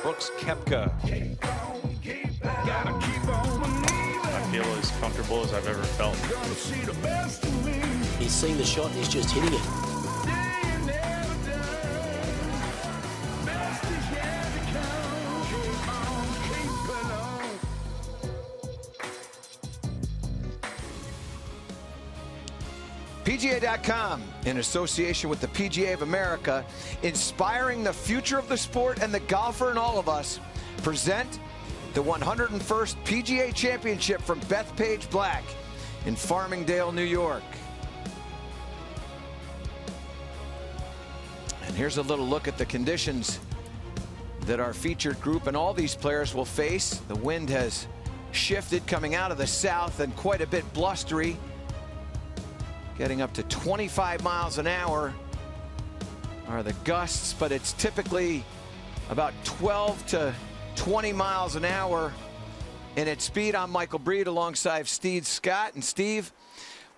Brooks Koepka. I feel as comfortable as I've ever felt. He's seeing the shot and he's just hitting it. PGA.com, in association with the PGA of America, inspiring the future of the sport and the golfer in all of us, present the 101st PGA Championship from Bethpage Black in Farmingdale, New York. And here's a little look at the conditions that our featured group and all these players will face. The wind has shifted coming out of the south and quite a bit blustery, getting up to 25 miles an hour are the gusts, but it's typically about 12 to 20 miles an hour in its speed. I'm Michael Breed alongside Steve Scott. And Steve,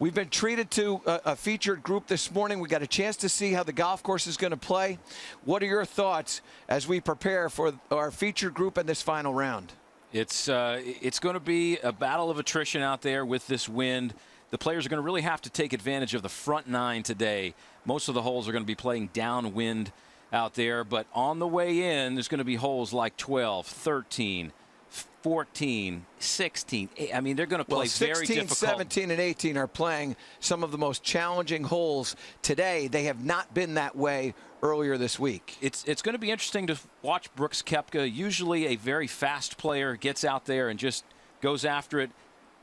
we've been treated to a featured group this morning. We got a chance to see how the golf course is going to play. What are your thoughts as we prepare for our featured group in this final round? It's going to be a battle of attrition out there with this wind. The players are going to really have to take advantage of the front nine today. Most of the holes are going to be playing downwind out there, but on the way in, there's going to be holes like 12, 13, 14, 16. I mean, they're going to play very 16, difficult. 17, and 18 are playing some of the most challenging holes today. They have not been that way earlier this week. It's going to be interesting to watch Brooks Koepka. Usually a very fast player gets out there and just goes after it.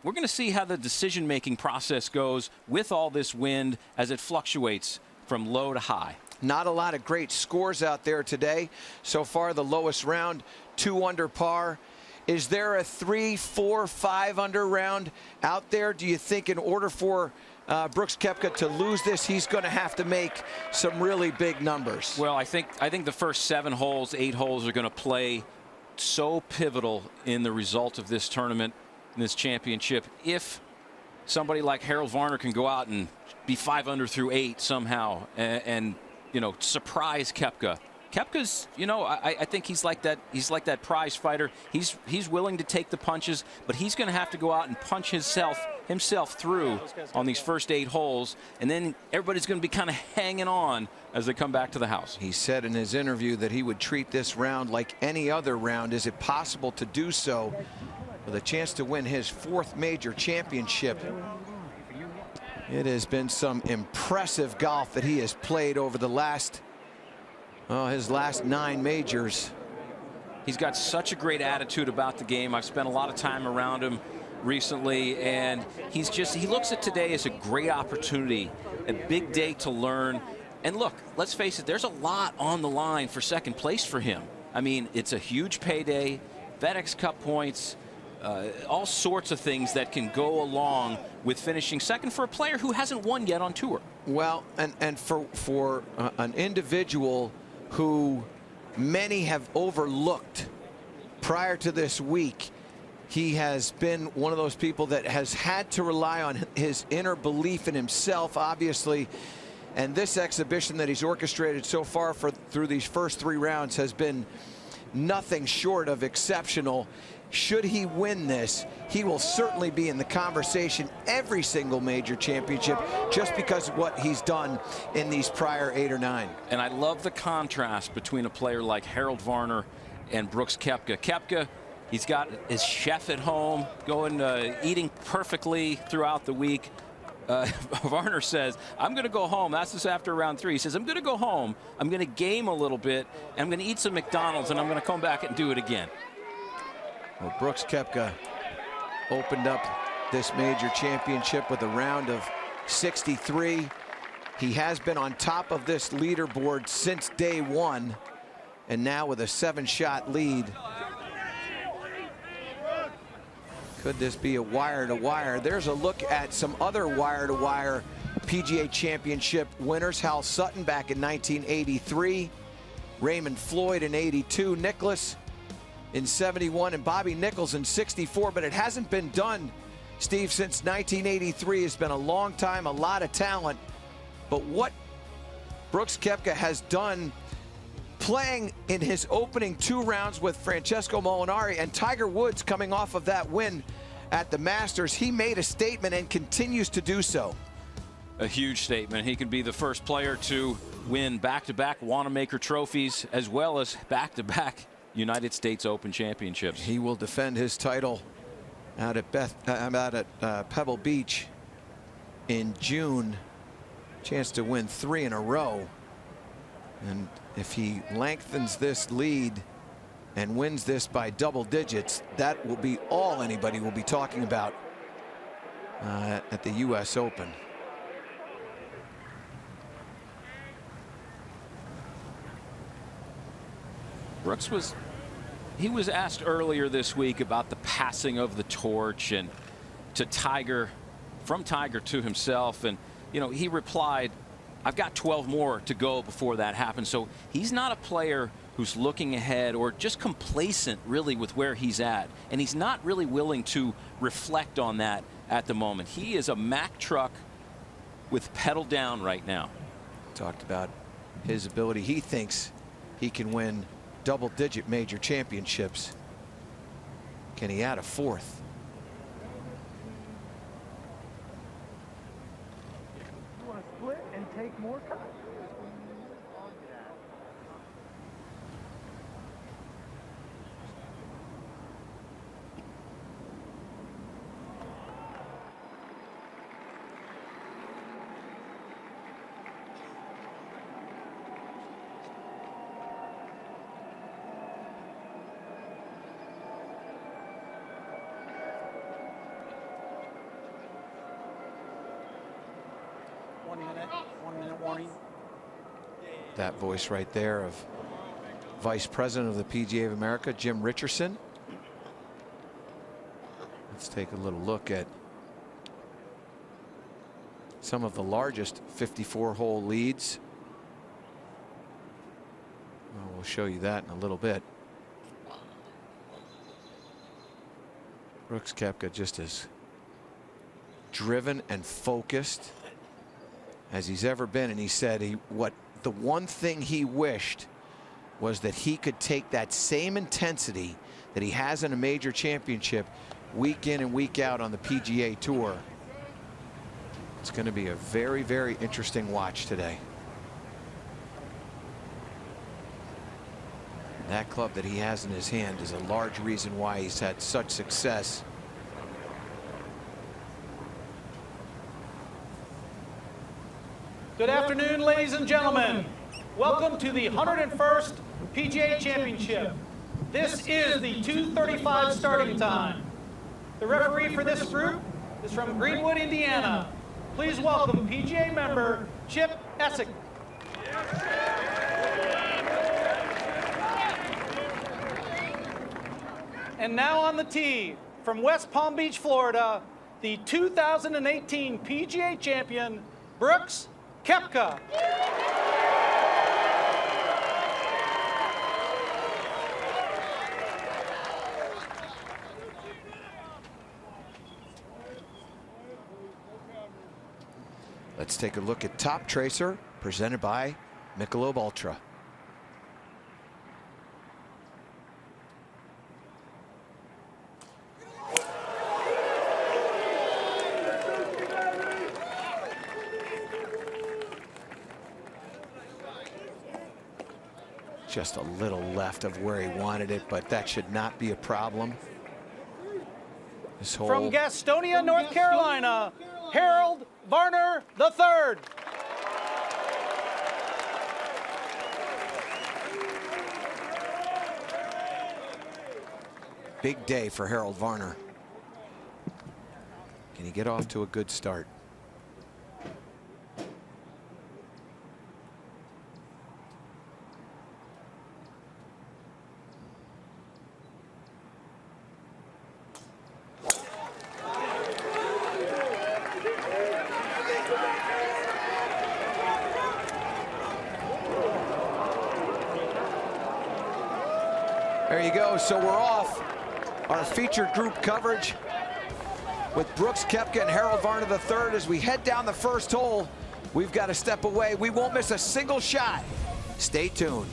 We're going to see how the decision-making process goes with all this wind as it fluctuates from low to high. Not a lot of great scores out there today. So far, the lowest round, 2 under par. Is there a 3, 4, 5 under round out there? Do you think in order for Brooks Koepka to lose this, he's going to have to make some really big numbers? Well, I think the first 7 holes, 8 holes are going to play so pivotal in the result of this tournament, in this championship. If somebody like Harold Varner can go out and be 5 under through 8 somehow and you know, surprise Koepka. Koepka's, you know, I think he's like that. He's like that prize fighter. He's willing to take the punches, but he's going to have to go out and punch himself through on these first 8 holes, and then everybody's going to be kind of hanging on as they come back to the house. He said in his interview that he would treat this round like any other round. Is it possible to do so with a chance to win his 4th major championship? It has been some impressive golf that he has played over the last, his last 9 majors. He's got such a great attitude about the game. I've spent a lot of time around him recently, and he looks at today as a great opportunity, a big day to learn. And look, let's face it, there's a lot on the line for second place for him. I mean, it's a huge payday, FedEx Cup points, all sorts of things that can go along with finishing second for a player who hasn't won yet on tour. Well, and for an individual who many have overlooked prior to this week, he has been one of those people that has had to rely on his inner belief in himself, obviously. And this exhibition that he's orchestrated so far through these first 3 rounds has been nothing short of exceptional. Should he win this, he will certainly be in the conversation every single major championship just because of what he's done in these prior 8 or 9. And I love the contrast between a player like Harold Varner and Brooks Koepka. Koepka, he's got his chef at home, going eating perfectly throughout the week. Varner says, I'm going to go home. That's just after round 3. He says, I'm going to go home. I'm going to game a little bit. And I'm going to eat some McDonald's, and I'm going to come back and do it again. Well, Brooks Koepka opened up this major championship with a round of 63. He has been on top of this leaderboard since day 1, and now with a 7-shot lead. Could this be a wire-to-wire? There's a look at some other wire-to-wire PGA Championship winners. Hal Sutton back in 1983, Raymond Floyd in 82, Nicklaus in 71, and Bobby Nichols in 64. But it hasn't been done, Steve, since 1983. It's been a long time, a lot of talent. But what Brooks Koepka has done playing in his opening 2 rounds with Francesco Molinari, and Tiger Woods coming off of that win at the Masters. He made a statement and continues to do so. A huge statement. He could be the first player to win back-to-back Wanamaker trophies as well as back-to-back United States Open championships. He will defend his title out at Pebble Beach in June. Chance to win 3 in a row. And if he lengthens this lead and wins this by double digits, that will be all anybody will be talking about at the U.S. Open. Brooks was asked earlier this week about the passing of the torch and to Tiger, from Tiger to himself, and you know, he replied, I've got 12 more to go before that happens. So he's not a player who's looking ahead or just complacent really with where he's at, and he's not really willing to reflect on that at the moment. He is a Mack truck with pedal down right now. Talked about his ability. He thinks he can win double-digit major championships. Can he add a 4th? You want to split and take more cuts? One minute warning. That voice right there of Vice President of the PGA of America, Jim Richardson. Let's take a little look at some of the largest 54-hole leads. Well, we'll show you that in a little bit. Brooks Koepka just as driven and focused as he's ever been, and he said the one thing he wished was that he could take that same intensity that he has in a major championship week in and week out on the PGA Tour. It's going to be a very, very interesting watch today. That club that he has in his hand is a large reason why he's had such success. Good afternoon, ladies and gentlemen. Welcome to the 101st PGA Championship. This is the 2:35 starting time. The referee for this group is from Greenwood, Indiana. Please welcome PGA member Chip Essick. And now on the tee, from West Palm Beach, Florida, the 2018 PGA champion, Brooks Koepka. Let's take a look at Top Tracer, presented by Michelob Ultra. Just a little left of where he wanted it, but that should not be a problem. This hole. From Gastonia, North Carolina, Harold Varner III. Big day for Harold Varner. Can he get off to a good start? There you go. So we're off our featured group coverage with Brooks Koepka and Harold Varner III. As we head down the first hole, we've got to step away. We won't miss a single shot. Stay tuned.